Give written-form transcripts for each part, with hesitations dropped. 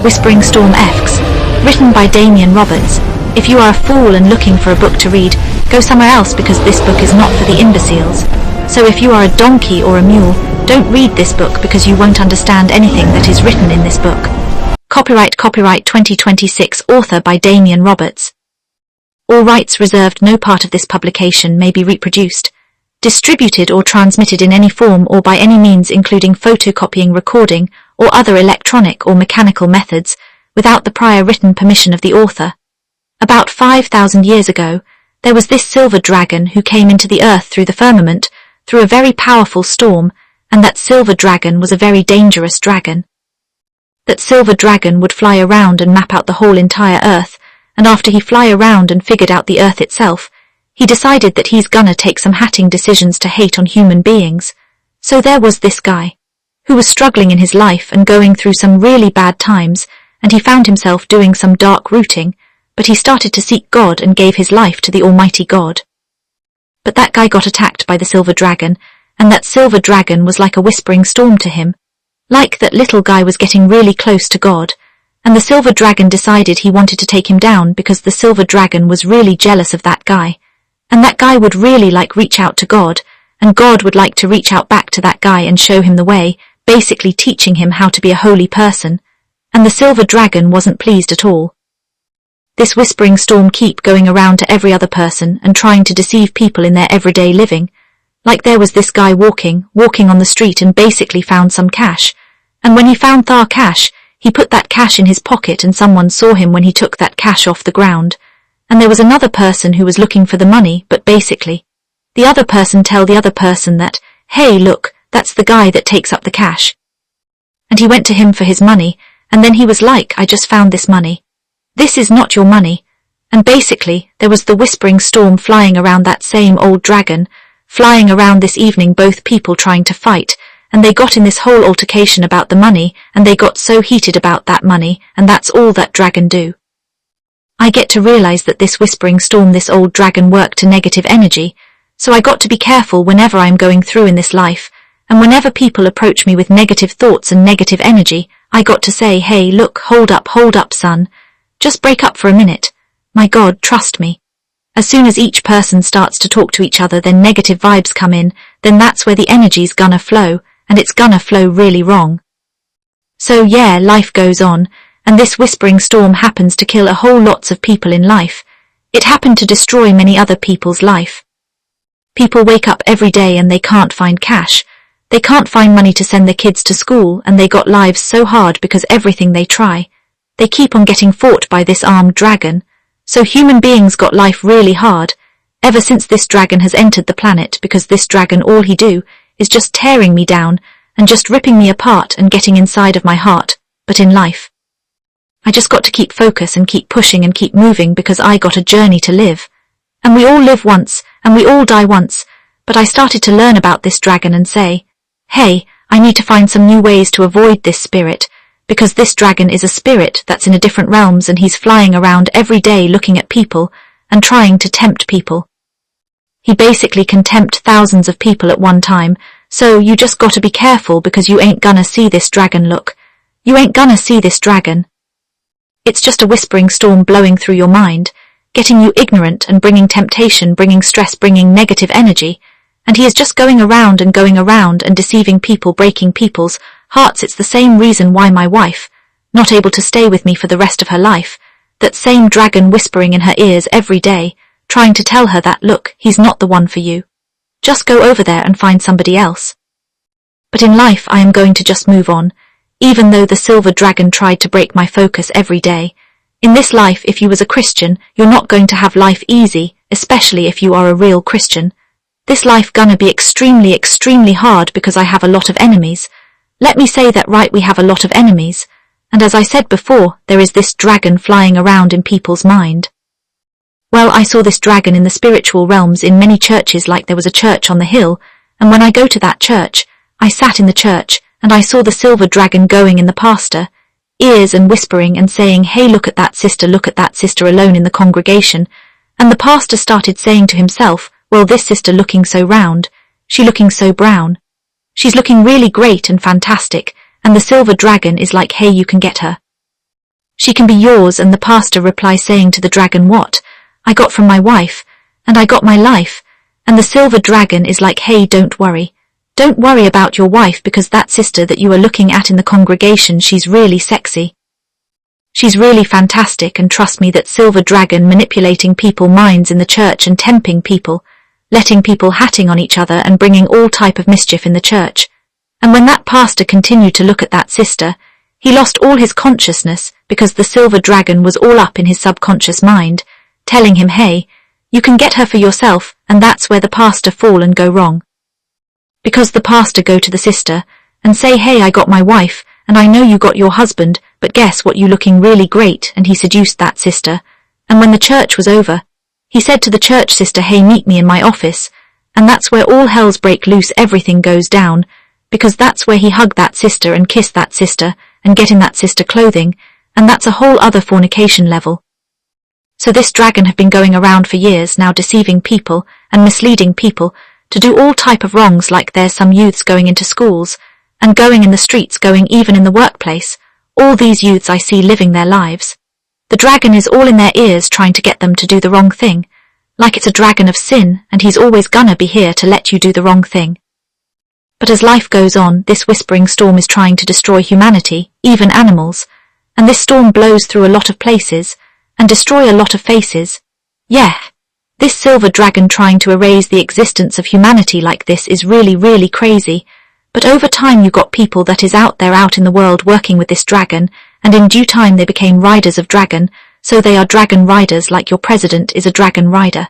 Whispering Storm B.L.X. Written by Damion Roberts. If you are a fool and looking for a book to read, go somewhere else because this book is not for the imbeciles. So if you are a donkey or a mule, don't read this book because you won't understand anything that is written in this book. Copyright 2026 author by Damion Roberts. All rights reserved. No part of this publication may be reproduced, distributed or transmitted in any form or by any means including photocopying, recording, or other electronic or mechanical methods, without the prior written permission of the author. About 5,000 years ago, there was this silver dragon who came into the earth through the firmament, through a very powerful storm, and that silver dragon was a very dangerous dragon. That silver dragon would fly around and map out the whole entire earth, and after he fly around and figured out the earth itself, he decided that he's gonna take some hatting decisions to hate on human beings. So there was this guy, who was struggling in his life and going through some really bad times, and he found himself doing some dark rooting, but he started to seek God and gave his life to the Almighty God. But that guy got attacked by the silver dragon, and that silver dragon was like a whispering storm to him. Like that little guy was getting really close to God, and the silver dragon decided he wanted to take him down because the silver dragon was really jealous of that guy, and that guy would really like reach out to God, and God would like to reach out back to that guy and show him the way, basically teaching him how to be a holy person, and the silver dragon wasn't pleased at all. This whispering storm kept going around to every other person and trying to deceive people in their everyday living. Like there was this guy walking on the street and basically found some cash, and when he found cash, he put that cash in his pocket and someone saw him when he took that cash off the ground, and there was another person who was looking for the money, but basically, the other person tell the other person that, hey look, that's the guy that takes up the cash. And he went to him for his money, and then he was like, I just found this money. This is not your money. And basically, there was the whispering storm flying around that same old dragon, flying around this evening, both people trying to fight, and they got in this whole altercation about the money, and they got so heated about that money, and that's all that dragon do. I get to realize that this whispering storm, this old dragon, worked to negative energy, so I got to be careful whenever I'm going through in this life, and whenever people approach me with negative thoughts and negative energy, I got to say, hey look, hold up son, just break up for a minute, my God, trust me. As soon as each person starts to talk to each other, then negative vibes come in, then that's where the energy's gonna flow, and it's gonna flow really wrong. So yeah, life goes on, and this whispering storm happens to kill a whole lots of people in life. It happened to destroy many other people's life. People wake up every day and they can't find cash. They can't find money to send their kids to school, and they got lives so hard because everything they try, they keep on getting fought by this armed dragon. So human beings got life really hard, ever since this dragon has entered the planet, because this dragon, all he do is just tearing me down and just ripping me apart and getting inside of my heart. But in life, I just got to keep focus and keep pushing and keep moving because I got a journey to live. And we all live once, and we all die once, but I started to learn about this dragon and say, hey, I need to find some new ways to avoid this spirit, because this dragon is a spirit that's in a different realms and he's flying around every day looking at people and trying to tempt people. He basically can tempt thousands of people at one time, so you just gotta be careful because you ain't gonna see this dragon look. You ain't gonna see this dragon. It's just a whispering storm blowing through your mind, getting you ignorant and bringing temptation, bringing stress, bringing negative energy, and he is just going around and deceiving people, breaking people's hearts. It's the same reason why my wife, not able to stay with me for the rest of her life, that same dragon whispering in her ears every day, trying to tell her that, look, he's not the one for you. Just go over there and find somebody else. But in life I am going to just move on, even though the silver dragon tried to break my focus every day. In this life, if you was a Christian, you're not going to have life easy, especially if you are a real Christian. This life gonna be extremely hard because I have a lot of enemies. Let me say that right, we have a lot of enemies. And as I said before, there is this dragon flying around in people's mind. Well, I saw this dragon in the spiritual realms in many churches, like there was a church on the hill, and when I go to that church, I sat in the church, and I saw the silver dragon going in the pastor ears and whispering and saying, hey, look at that sister alone in the congregation, and the pastor started saying to himself, well, this sister looking so round, she looking so brown, she's looking really great and fantastic, and the silver dragon is like, hey, you can get her. She can be yours, and the pastor replies saying to the dragon, what? I got from my wife, and I got my life. And the silver dragon is like, hey, don't worry. Don't worry about your wife, because that sister that you are looking at in the congregation, she's really sexy. She's really fantastic, and trust me, that silver dragon manipulating people's minds in the church and tempting people, letting people hatting on each other and bringing all type of mischief in the church. And when that pastor continued to look at that sister, he lost all his consciousness because the silver dragon was all up in his subconscious mind, telling him, hey, you can get her for yourself, and that's where the pastor fall and go wrong. Because the pastor go to the sister and say, hey, I got my wife, and I know you got your husband, but guess what, you looking really great, and he seduced that sister. And when the church was over, he said to the church sister, hey, meet me in my office, and that's where all hells break loose, everything goes down, because that's where he hugged that sister and kissed that sister and get in that sister clothing, and that's a whole other fornication level. So this dragon have been going around for years now, deceiving people and misleading people to do all type of wrongs, like there's some youths going into schools and going in the streets, going even in the workplace. All these youths I see living their lives. The dragon is all in their ears trying to get them to do the wrong thing, like it's a dragon of sin, and he's always gonna be here to let you do the wrong thing. But as life goes on, this whispering storm is trying to destroy humanity, even animals, and this storm blows through a lot of places and destroy a lot of faces. Yeah, this silver dragon trying to erase the existence of humanity like this is really, really crazy. But over time you got people that is out there out in the world working with this dragon, and in due time they became riders of dragon, so they are dragon riders, like your president is a dragon rider.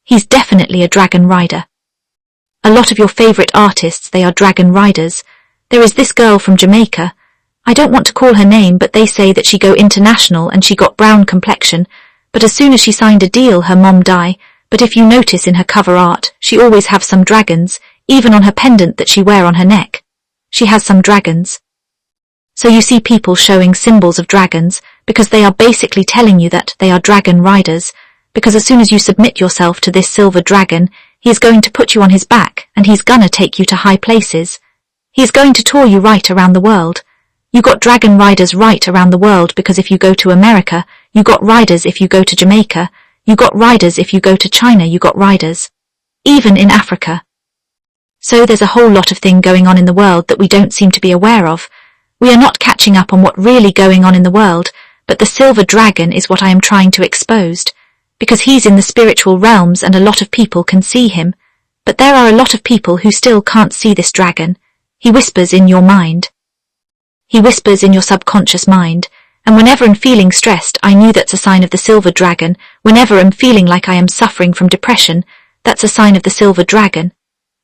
He's definitely a dragon rider. A lot of your favorite artists, they are dragon riders. There is this girl from Jamaica. I don't want to call her name, but they say that she go international and she got brown complexion, but as soon as she signed a deal her mom die. But if you notice in her cover art, she always have some dragons, even on her pendant that she wear on her neck. She has some dragons. So you see people showing symbols of dragons because they are basically telling you that they are dragon riders, because as soon as you submit yourself to this silver dragon, he is going to put you on his back and he's gonna take you to high places. He is going to tour you right around the world. You got dragon riders right around the world, because if you go to America, you got riders. If you go to Jamaica, you got riders. If you go to China, you got riders. Even in Africa. So there's a whole lot of thing going on in the world that we don't seem to be aware of. We are not catching up on what really going on in the world, but the silver dragon is what I am trying to expose, because he's in the spiritual realms and a lot of people can see him, but there are a lot of people who still can't see this dragon. He whispers in your mind. He whispers in your subconscious mind, and whenever I'm feeling stressed, I knew that's a sign of the silver dragon. Whenever I'm feeling like I am suffering from depression, that's a sign of the silver dragon.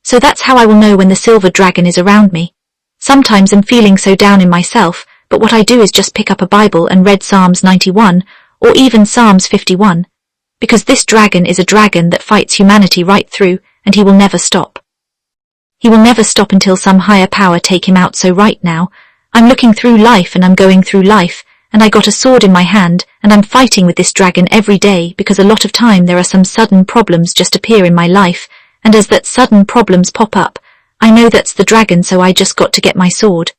So that's how I will know when the silver dragon is around me. Sometimes I'm feeling so down in myself, but what I do is just pick up a Bible and read Psalms 91, or even Psalms 51, because this dragon is a dragon that fights humanity right through, and he will never stop. He will never stop until some higher power take him out. So right now, I'm looking through life and I'm going through life, and I got a sword in my hand, and I'm fighting with this dragon every day, because a lot of time there are some sudden problems just appear in my life, and as that sudden problems pop up, I know that's the dragon, so I just got to get my sword.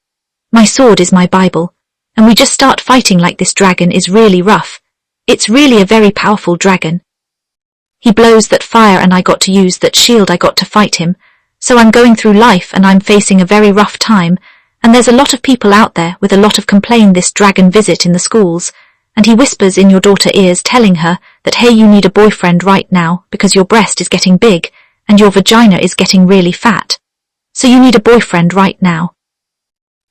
My sword is my Bible, and we just start fighting like this dragon is really rough. It's really a very powerful dragon. He blows that fire and I got to use that shield, I got to fight him. So I'm going through life and I'm facing a very rough time, and there's a lot of people out there with a lot of complain this dragon visit in the schools, and he whispers in your daughter's ears telling her that, hey, you need a boyfriend right now because your breast is getting big and your vagina is getting really fat. So you need a boyfriend right now.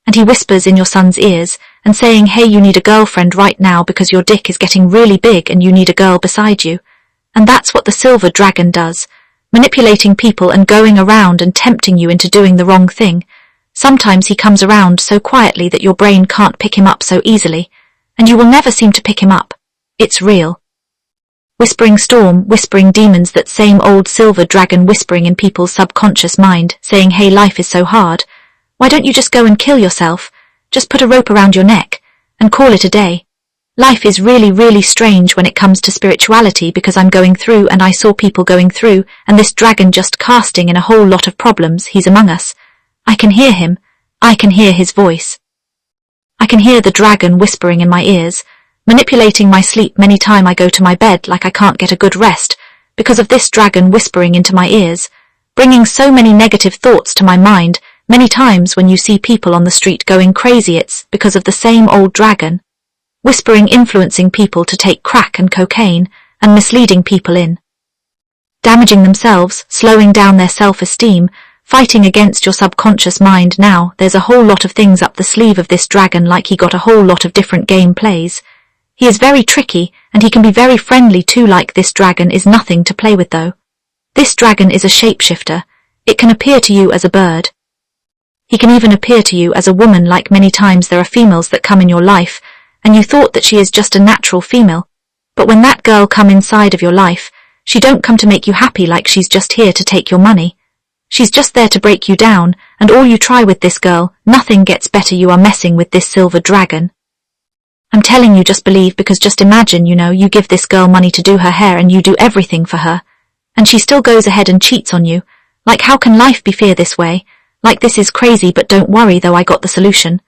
And he whispers in your son's ears and saying, hey, you need a girlfriend right now because your dick is getting really big and you need a girl beside you. And that's what the silver dragon does, manipulating people and going around and tempting you into doing the wrong thing. Sometimes he comes around so quietly that your brain can't pick him up so easily, and you will never seem to pick him up. It's real. Whispering storm, whispering demons, that same old silver dragon whispering in people's subconscious mind, saying, hey, life is so hard. Why don't you just go and kill yourself? Just put a rope around your neck and call it a day. Life is really, really strange when it comes to spirituality, because I'm going through and I saw people going through, and this dragon just casting in a whole lot of problems. He's among us. I can hear him. I can hear his voice. I can hear the dragon whispering in my ears, manipulating my sleep many times I go to my bed like I can't get a good rest, because of this dragon whispering into my ears, bringing so many negative thoughts to my mind. Many times when you see people on the street going crazy, it's because of the same old dragon, whispering, influencing people to take crack and cocaine, and misleading people in damaging themselves, slowing down their self-esteem, fighting against your subconscious mind. Now, there's a whole lot of things up the sleeve of this dragon, like he got a whole lot of different game plays. He is very tricky, and he can be very friendly too. Like, this dragon is nothing to play with though. This dragon is a shapeshifter. It can appear to you as a bird. He can even appear to you as a woman. Like, many times there are females that come in your life, and you thought that she is just a natural female. But when that girl come inside of your life, she don't come to make you happy. Like, she's just here to take your money. She's just there to break you down, and all you try with this girl, nothing gets better. You are messing with this silver dragon. I'm telling you, just believe, because just imagine, you give this girl money to do her hair and you do everything for her, and she still goes ahead and cheats on you. Like, how can life be fair this way? Like, this is crazy. But don't worry though, I got the solution.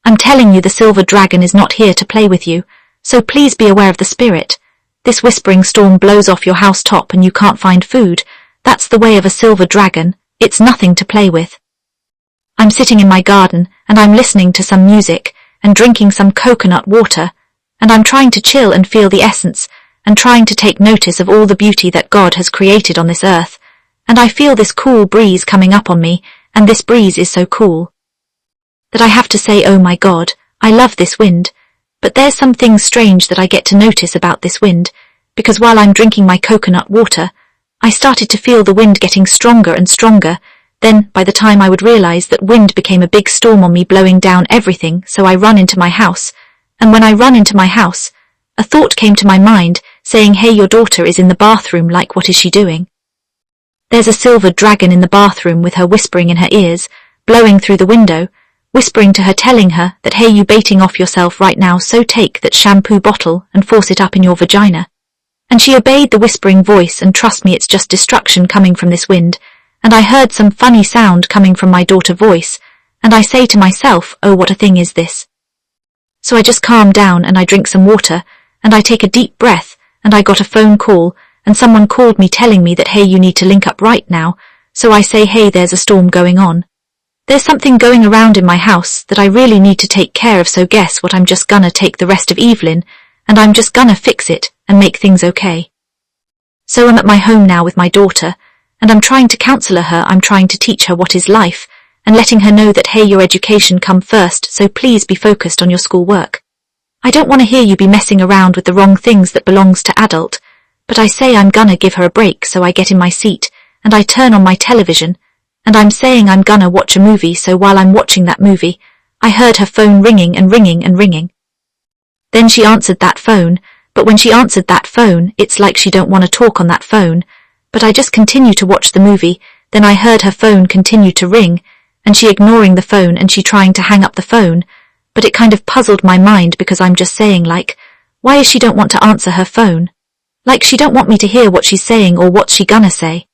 I'm telling you, the silver dragon is not here to play with you, so please be aware of the spirit. This whispering storm blows off your house top and you can't find food. That's the way of a silver dragon. It's nothing to play with. I'm sitting in my garden, and I'm listening to some music, and drinking some coconut water, and I'm trying to chill and feel the essence, and trying to take notice of all the beauty that God has created on this earth, and I feel this cool breeze coming up on me, and this breeze is so cool that I have to say, oh my God, I love this wind. But there's some things strange that I get to notice about this wind, because while I'm drinking my coconut water, I started to feel the wind getting stronger and stronger. Then, by the time I would realize, that wind became a big storm on me, blowing down everything. So I run into my house, and when I run into my house, a thought came to my mind, saying, hey, your daughter is in the bathroom. Like, what is she doing? There's a silver dragon in the bathroom with her whispering in her ears, blowing through the window, whispering to her, telling her that, hey, you baiting off yourself right now, so take that shampoo bottle and force it up in your vagina. And she obeyed the whispering voice, and trust me, it's just destruction coming from this wind. And I heard some funny sound coming from my daughter's voice, and I say to myself, oh, what a thing is this? So I just calm down and I drink some water, and I take a deep breath, and I got a phone call, and someone called me telling me that, hey, you need to link up right now. So I say, hey, there's a storm going on. There's something going around in my house that I really need to take care of, so guess what? I'm just gonna take the rest of Evelyn, and I'm just gonna fix it and make things okay. So I'm at my home now with my daughter, and I'm trying to counsel her. I'm trying to teach her what is life, and letting her know that, hey, your education come first, so please be focused on your schoolwork. I don't want to hear you be messing around with the wrong things that belongs to adult. But I say I'm gonna give her a break, so I get in my seat, and I turn on my television, and I'm saying I'm gonna watch a movie. So while I'm watching that movie, I heard her phone ringing and ringing and ringing. Then she answered that phone, but when she answered that phone, it's like she don't want to talk on that phone. But I just continue to watch the movie. Then I heard her phone continue to ring, and she ignoring the phone, and she trying to hang up the phone. But it kind of puzzled my mind, because I'm just saying, like, why is she don't want to answer her phone? Like, she don't want me to hear what she's saying or what's she gonna say.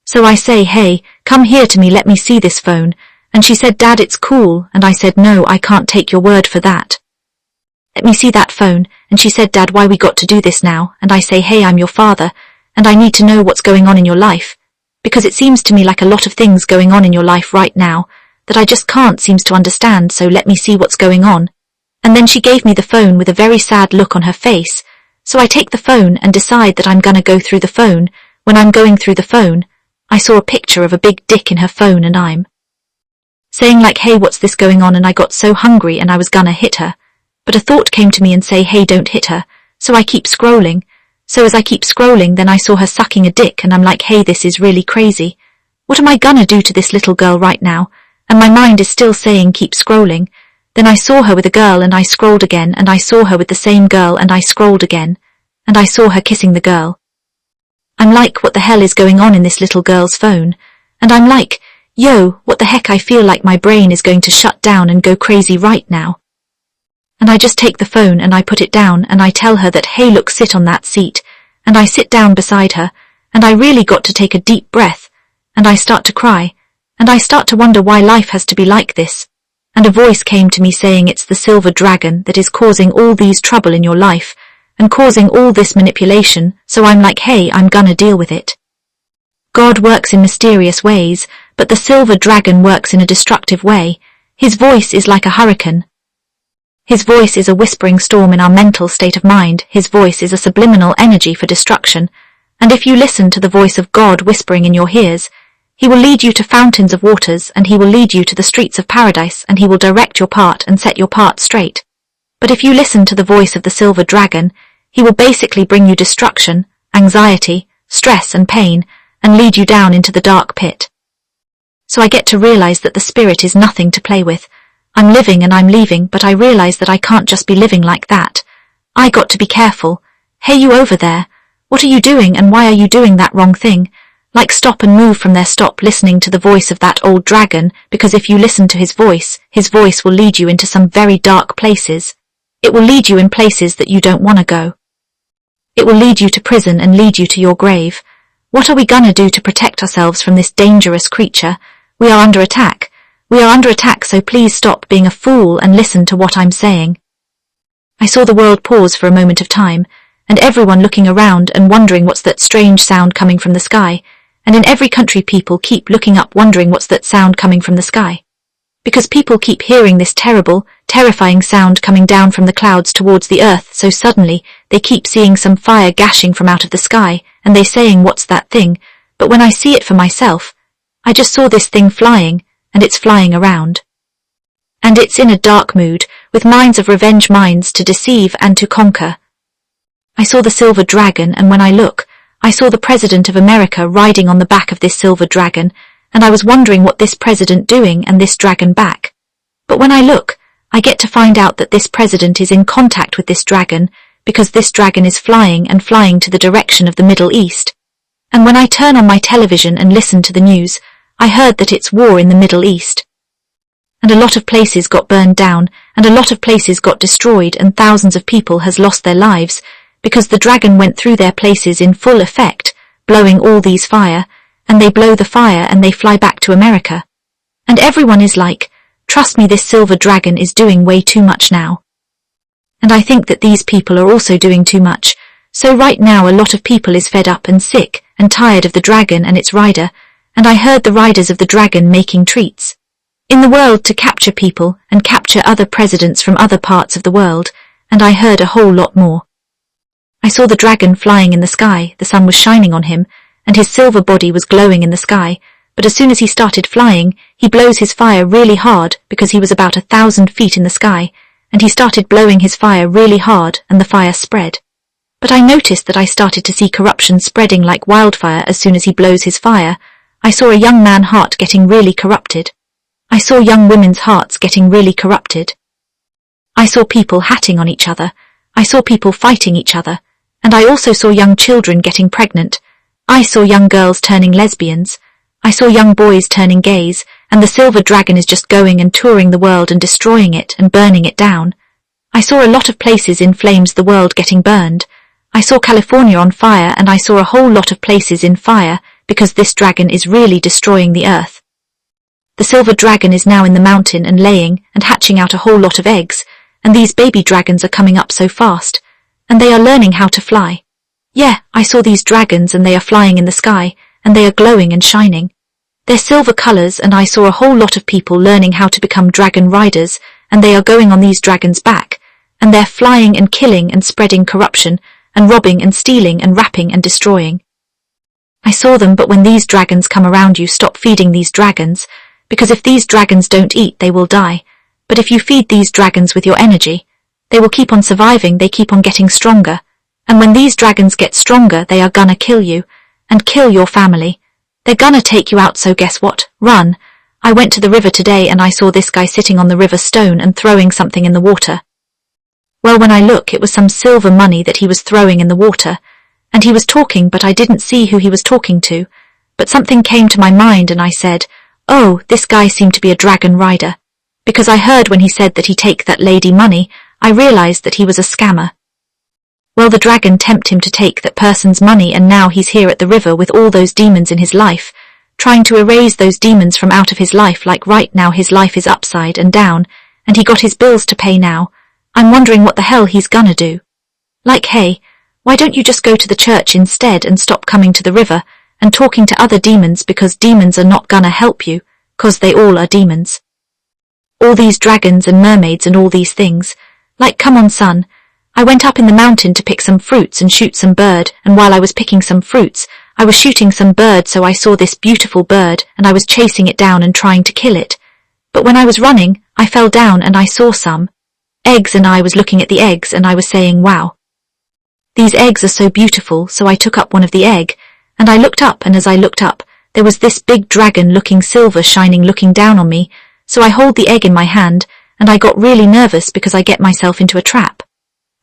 So I say, hey, come here to me, let me see this phone. And she said, Dad, it's cool. And I said, no, I can't take your word for that. Let me see that phone. And she said, Dad, why we got to do this now? And I say, hey, I'm your father, and I need to know what's going on in your life, because it seems to me like a lot of things going on in your life right now that I just can't seems to understand, so let me see what's going on. And then she gave me the phone with a very sad look on her face. So I take the phone and decide that I'm gonna go through the phone. When I'm going through the phone, I saw a picture of a big dick in her phone, and I'm saying, like, hey, what's this going on? And I got so hungry and I was gonna hit her, but a thought came to me and say, hey, don't hit her. So I keep scrolling. So as I keep scrolling, then I saw her sucking a dick, and I'm like, hey, this is really crazy. What am I gonna do to this little girl right now? And my mind is still saying, keep scrolling. Then I saw her with a girl, and I scrolled again, and I saw her with the same girl, and I scrolled again, and I saw her kissing the girl. I'm like, what the hell is going on in this little girl's phone? And I'm like, yo, what the heck? I feel like my brain is going to shut down and go crazy right now. And I just take the phone and I put it down, and I tell her that, hey, look, sit on that seat. And I sit down beside her, and I really got to take a deep breath, and I start to cry, and I start to wonder why life has to be like this. And a voice came to me saying it's the silver dragon that is causing all these trouble in your life and causing all this manipulation, so I'm like, hey, I'm gonna deal with it. God works in mysterious ways, but the silver dragon works in a destructive way. His voice is like a hurricane. His voice is a whispering storm in our mental state of mind. His voice is a subliminal energy for destruction. And if you listen to the voice of God whispering in your ears, he will lead you to fountains of waters, and he will lead you to the streets of paradise, and he will direct your path and set your path straight. But if you listen to the voice of the silver dragon, he will basically bring you destruction, anxiety, stress and pain, and lead you down into the dark pit. So I get to realize that the spirit is nothing to play with. I'm living and I'm leaving, but I realize that I can't just be living like that. I got to be careful. Hey, you over there, what are you doing and why are you doing that wrong thing? Like, stop and move from there. Stop listening to the voice of that old dragon, because if you listen to his voice will lead you into some very dark places. It will lead you in places that you don't want to go. It will lead you to prison and lead you to your grave. What are we gonna do to protect ourselves from this dangerous creature? We are under attack. We are under attack, so please stop being a fool and listen to what I'm saying. I saw the world pause for a moment of time, and everyone looking around and wondering what's that strange sound coming from the sky, and in every country people keep looking up wondering what's that sound coming from the sky. Because people keep hearing this terrible, terrifying sound coming down from the clouds towards the earth, so suddenly they keep seeing some fire gashing from out of the sky, and they saying, what's that thing? But when I see it for myself, I just saw this thing flying, and it's flying around. And it's in a dark mood, with minds of revenge, minds to deceive and to conquer. I saw the silver dragon, and when I look, I saw the President of America riding on the back of this silver dragon, and I was wondering what this president doing and this dragon back. But when I look, I get to find out that this president is in contact with this dragon, because this dragon is flying and flying to the direction of the Middle East. And when I turn on my television and listen to the news, I heard that it's war in the Middle East. And a lot of places got burned down, and a lot of places got destroyed, and thousands of people has lost their lives, because the dragon went through their places in full effect, blowing all these fire, and they blow the fire and they fly back to America. And everyone is like, trust me, this silver dragon is doing way too much now. And I think that these people are also doing too much, so right now a lot of people is fed up and sick and tired of the dragon and its rider, and I heard the riders of the dragon making treats in the world to capture people and capture other presidents from other parts of the world, and I heard a whole lot more. I saw the dragon flying in the sky, the sun was shining on him, and his silver body was glowing in the sky, but as soon as he started flying, he blows his fire really hard because he was about 1,000 feet in the sky, and he started blowing his fire really hard and the fire spread. But I noticed that I started to see corruption spreading like wildfire as soon as he blows his fire. I saw a young man's heart getting really corrupted. I saw young women's hearts getting really corrupted. I saw people hatting on each other. I saw people fighting each other. And I also saw young children getting pregnant. I saw young girls turning lesbians. I saw young boys turning gays, and the silver dragon is just going and touring the world and destroying it and burning it down. I saw a lot of places in flames, the world getting burned. I saw California on fire, and I saw a whole lot of places in fire, because this dragon is really destroying the earth. The silver dragon is now in the mountain and laying and hatching out a whole lot of eggs, and these baby dragons are coming up so fast, and they are learning how to fly. Yeah, I saw these dragons and they are flying in the sky, and they are glowing and shining. They're silver colors, and I saw a whole lot of people learning how to become dragon riders, and they are going on these dragons' back, and they're flying and killing and spreading corruption, and robbing and stealing and raping and destroying. I saw them, but when these dragons come around you, stop feeding these dragons, because if these dragons don't eat, they will die. But if you feed these dragons with your energy, they will keep on surviving, they keep on getting stronger. And when these dragons get stronger, they are gonna kill you, and kill your family. They're gonna take you out, so guess what? Run. I went to the river today and I saw this guy sitting on the river stone and throwing something in the water. Well, when I look, it was some silver money that he was throwing in the water, and he was talking, but I didn't see who he was talking to. But something came to my mind and I said, oh, this guy seemed to be a dragon rider. Because I heard when he said that he take that lady money, I realized that he was a scammer. Well, the dragon tempted him to take that person's money, and now he's here at the river with all those demons in his life, trying to erase those demons from out of his life, like right now his life is upside and down, and he got his bills to pay now. I'm wondering what the hell he's gonna do. Like, hey, why don't you just go to the church instead and stop coming to the river and talking to other demons, because demons are not gonna help you, 'cause they all are demons. All these dragons and mermaids and all these things. Like, come on, son. I went up in the mountain to pick some fruits and shoot some bird, and while I was picking some fruits, I was shooting some bird, so I saw this beautiful bird, and I was chasing it down and trying to kill it. But when I was running, I fell down and I saw some eggs, and I was looking at the eggs and I was saying, wow. These eggs are so beautiful, so I took up one of the egg, and I looked up, and as I looked up, there was this big dragon looking silver shining looking down on me, so I hold the egg in my hand, and I got really nervous because I get myself into a trap.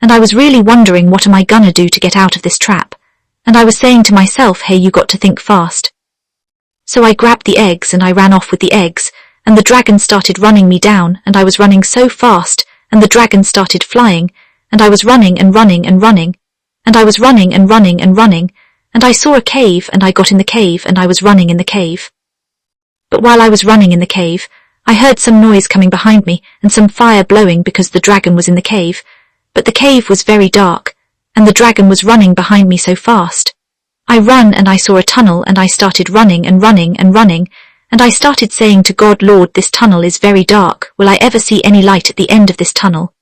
And I was really wondering, what am I gonna do to get out of this trap? And I was saying to myself, hey, you got to think fast. So I grabbed the eggs and I ran off with the eggs, and the dragon started running me down, and I was running so fast, and the dragon started flying, and I was running and running and running, and I was running and running and running, and I saw a cave, and I got in the cave, and I was running in the cave. But while I was running in the cave, I heard some noise coming behind me and some fire blowing because the dragon was in the cave, but the cave was very dark, and the dragon was running behind me so fast. I ran and I saw a tunnel, and I started running and running and running, and I started saying to God, Lord, this tunnel is very dark, will I ever see any light at the end of this tunnel?